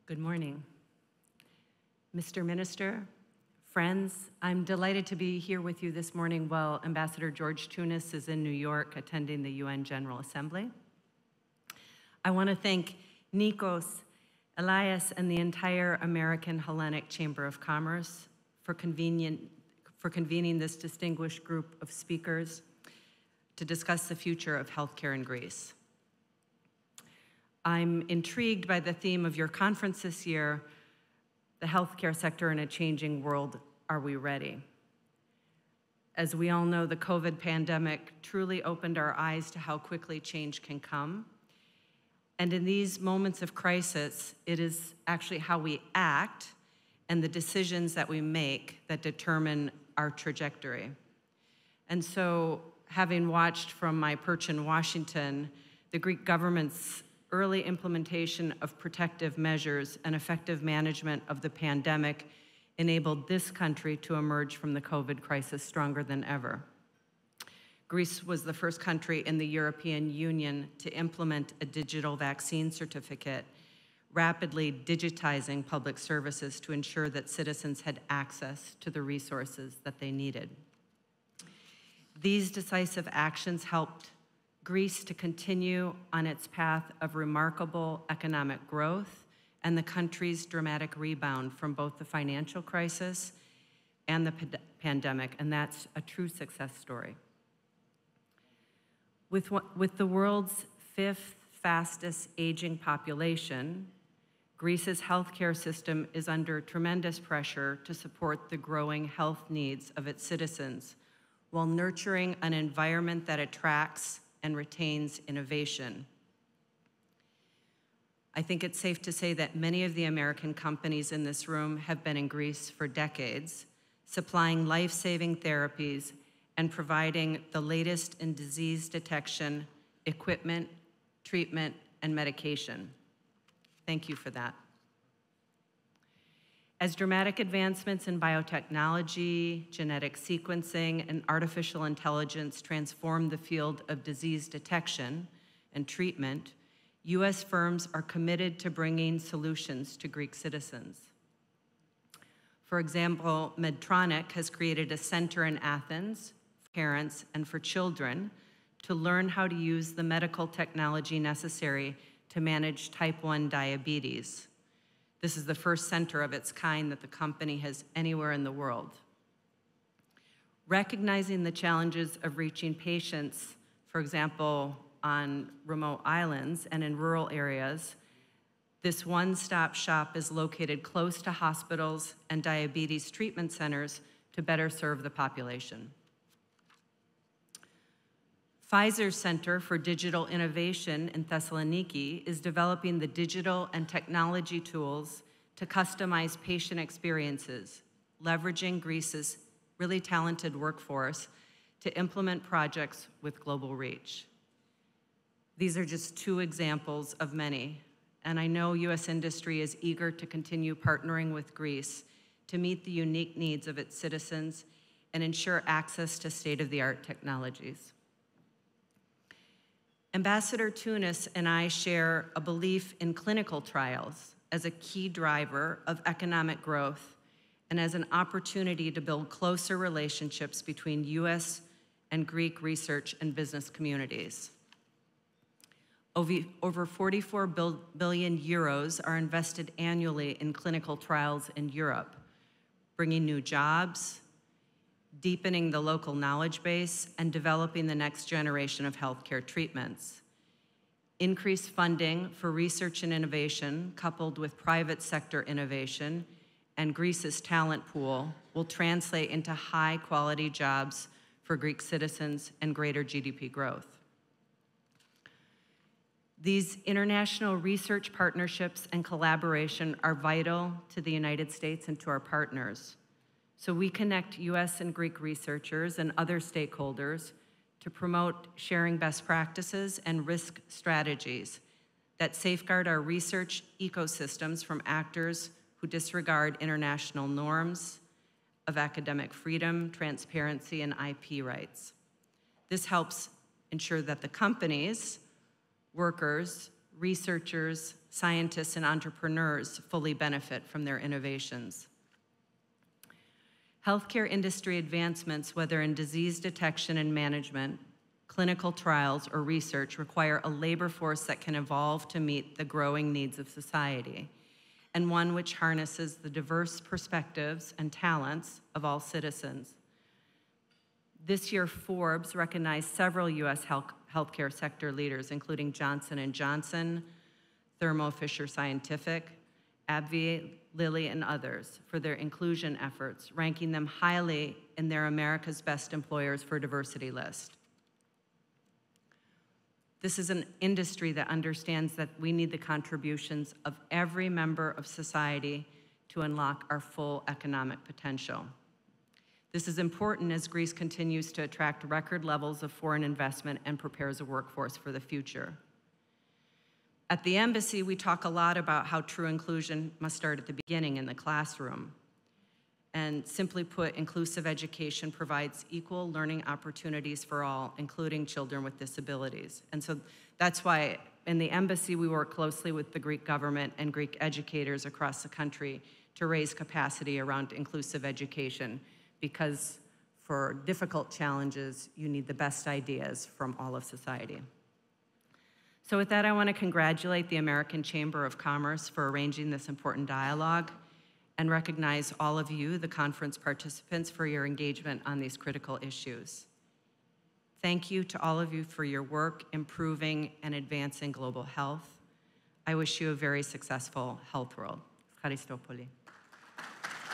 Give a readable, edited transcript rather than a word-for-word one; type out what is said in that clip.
Good morning. Mr. Minister, friends, I'm delighted to be here with you this morning while Ambassador George Tunis is in New York attending the UN General Assembly. I want to thank Nikos, Elias, and the entire American Hellenic Chamber of Commerce for convening this distinguished group of speakers to discuss the future of healthcare in Greece. I'm intrigued by the theme of your conference this year, the healthcare sector in a changing world, are we ready? As we all know, the COVID pandemic truly opened our eyes to how quickly change can come. And in these moments of crisis, it is actually how we act and the decisions that we make that determine our trajectory. And so, having watched from my perch in Washington, the Greek government's early implementation of protective measures and effective management of the pandemic enabled this country to emerge from the COVID crisis stronger than ever. Greece was the first country in the European Union to implement a digital vaccine certificate, rapidly digitizing public services to ensure that citizens had access to the resources that they needed. These decisive actions helped Greece to continue on its path of remarkable economic growth and the country's dramatic rebound from both the financial crisis and the pandemic, and that's a true success story. With the world's fifth fastest aging population, Greece's healthcare system is under tremendous pressure to support the growing health needs of its citizens while nurturing an environment that attracts and retains innovation. I think it's safe to say that many of the American companies in this room have been in Greece for decades, supplying life-saving therapies and providing the latest in disease detection, equipment, treatment, and medication. Thank you for that. As dramatic advancements in biotechnology, genetic sequencing, and artificial intelligence transform the field of disease detection and treatment, U.S. firms are committed to bringing solutions to Greek citizens. For example, Medtronic has created a center in Athens for parents and for children to learn how to use the medical technology necessary to manage type 1 diabetes. This is the first center of its kind that the company has anywhere in the world. Recognizing the challenges of reaching patients, for example, on remote islands and in rural areas, this one-stop shop is located close to hospitals and diabetes treatment centers to better serve the population. Pfizer's Center for Digital Innovation in Thessaloniki is developing the digital and technology tools to customize patient experiences, leveraging Greece's really talented workforce to implement projects with global reach. These are just two examples of many, and I know U.S. industry is eager to continue partnering with Greece to meet the unique needs of its citizens and ensure access to state-of-the-art technologies. Ambassador Tunis and I share a belief in clinical trials as a key driver of economic growth and as an opportunity to build closer relationships between U.S. and Greek research and business communities. Over 44 billion euros are invested annually in clinical trials in Europe, bringing new jobs, deepening the local knowledge base, and developing the next generation of healthcare treatments. Increased funding for research and innovation, coupled with private sector innovation and Greece's talent pool, will translate into high-quality jobs for Greek citizens and greater GDP growth. These international research partnerships and collaboration are vital to the United States and to our partners. So we connect U.S. and Greek researchers and other stakeholders to promote sharing best practices and risk strategies that safeguard our research ecosystems from actors who disregard international norms of academic freedom, transparency, and IP rights. This helps ensure that the companies, workers, researchers, scientists and entrepreneurs fully benefit from their innovations. Healthcare industry advancements, whether in disease detection and management, clinical trials, or research, require a labor force that can evolve to meet the growing needs of society, and one which harnesses the diverse perspectives and talents of all citizens. This year, Forbes recognized several U.S. healthcare sector leaders, including Johnson & Johnson, Thermo Fisher Scientific, AbbVie, Lilly, and others for their inclusion efforts, ranking them highly in their America's Best Employers for Diversity list. This is an industry that understands that we need the contributions of every member of society to unlock our full economic potential. This is important as Greece continues to attract record levels of foreign investment and prepares a workforce for the future. At the embassy, we talk a lot about how true inclusion must start at the beginning in the classroom. And simply put, inclusive education provides equal learning opportunities for all, including children with disabilities. And so that's why in the embassy, we work closely with the Greek government and Greek educators across the country to raise capacity around inclusive education, because for difficult challenges, you need the best ideas from all of society. So with that, I want to congratulate the American Chamber of Commerce for arranging this important dialogue and recognize all of you, the conference participants, for your engagement on these critical issues. Thank you to all of you for your work improving and advancing global health. I wish you a very successful health world. Ευχαριστώ πολύ.